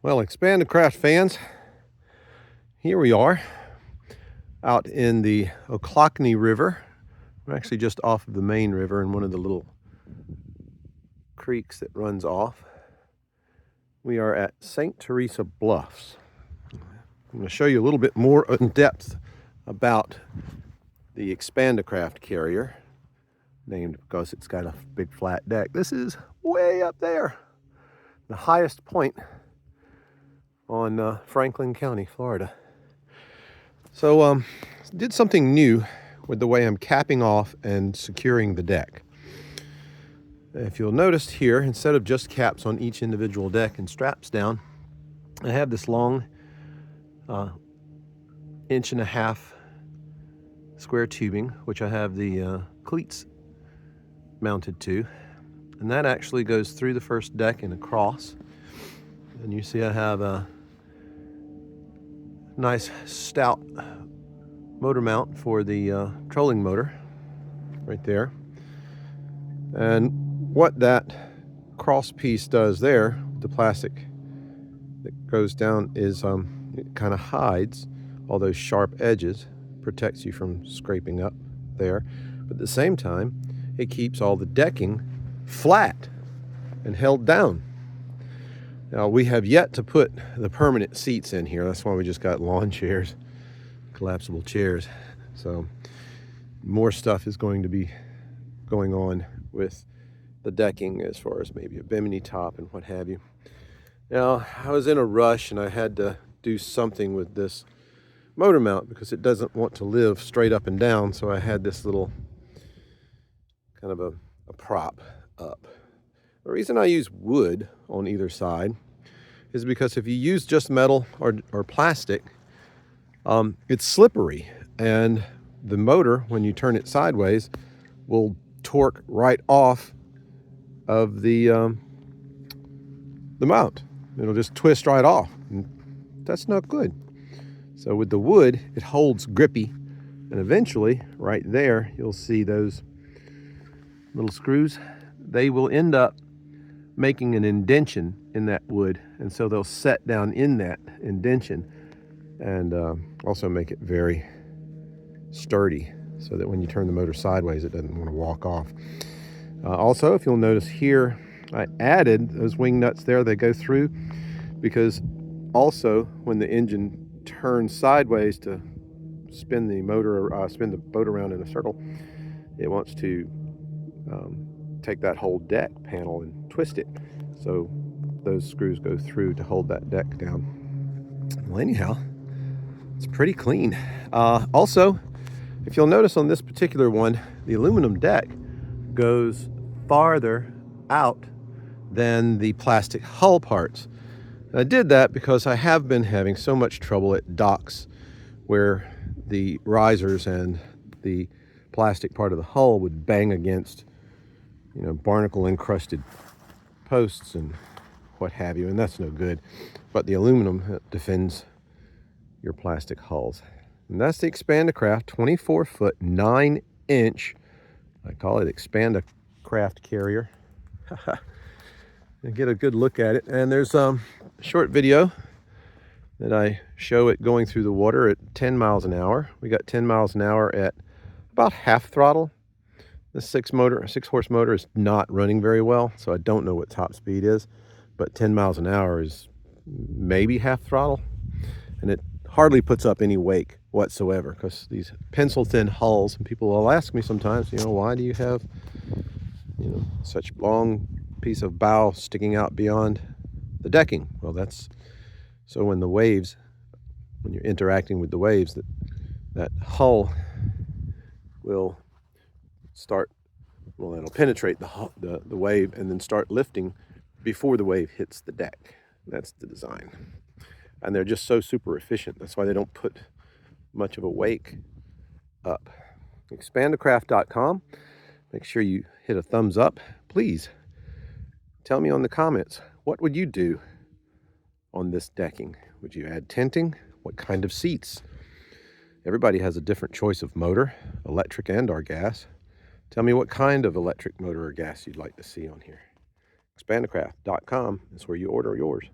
Well, Expanded Craft fans, here we are out in the Ochlockonee River. We're actually just off of the main river in one of the little creeks that runs off. We are at St. Teresa Bluffs. I'm going to show you a little bit more in depth about the Expanded Craft carrier, named because it's got a big flat deck. This is way up there, the highest point on Franklin County, Florida. So did something new with the way I'm capping off and securing the deck. If you'll notice here, instead of just caps on each individual deck and straps down, I have this long 1.5 inch square tubing, which I have the cleats mounted to, and that actually goes through the first deck and across. And you see I have a nice stout motor mount for the trolling motor right there. And what that cross piece does there, the plastic that goes down, is it kind of hides all those sharp edges, protects you from scraping up there, but at the same time it keeps all the decking flat and held down. Now, we have yet to put the permanent seats in here. That's why we just got lawn chairs, collapsible chairs. So more stuff is going to be going on with the decking as far as maybe a bimini top and what have you. Now, I was in a rush and I had to do something with this motor mount because it doesn't want to live straight up and down. So I had this little kind of a prop up. The reason I use wood on either side is because if you use just metal or plastic, it's slippery, and the motor, when you turn it sideways, will torque right off of the mount. It'll just twist right off, and that's not good. So with the wood, it holds grippy, and eventually, right there, you'll see those little screws. They will end up making an indention in that wood, and so they'll set down in that indention and also make it very sturdy so that when you turn the motor sideways it doesn't want to walk off. Also, if you'll notice here, I added those wing nuts there. They go through because also when the engine turns sideways to spin the boat around in a circle, it wants to take that whole deck panel and twist it. So those screws go through to hold that deck down. Well, anyhow, it's pretty clean. Also, if you'll notice on this particular one, the aluminum deck goes farther out than the plastic hull parts. And I did that because I have been having so much trouble at docks where the risers and the plastic part of the hull would bang against, barnacle encrusted posts and what have you, and that's no good. But the aluminum defends your plastic hulls. And that's the Expanded Craft 24-foot 9-inch, I call it Expanded Craft carrier. And get a good look at it. And there's a short video that I show it going through the water at 10 miles an hour. We got 10 miles an hour at about half throttle. This 6-horse motor is not running very well, so I don't know what top speed is, but 10 miles an hour is maybe half throttle, and it hardly puts up any wake whatsoever because these pencil thin hulls, and people will ask me sometimes, why do you have, such long piece of bow sticking out beyond the decking? Well, that's so when you're interacting with the waves, that hull will it'll penetrate the wave and then start lifting before the wave hits the deck. That's the design. And they're just so super efficient. That's why they don't put much of a wake up. Expandedcraft.com. Make sure you hit a thumbs up. Please tell me on the comments, what would you do on this decking? Would you add tenting? What kind of seats? Everybody has a different choice of motor, electric and or gas. Tell me what kind of electric motor or gas you'd like to see on here. Expandedcraft.com is where you order yours.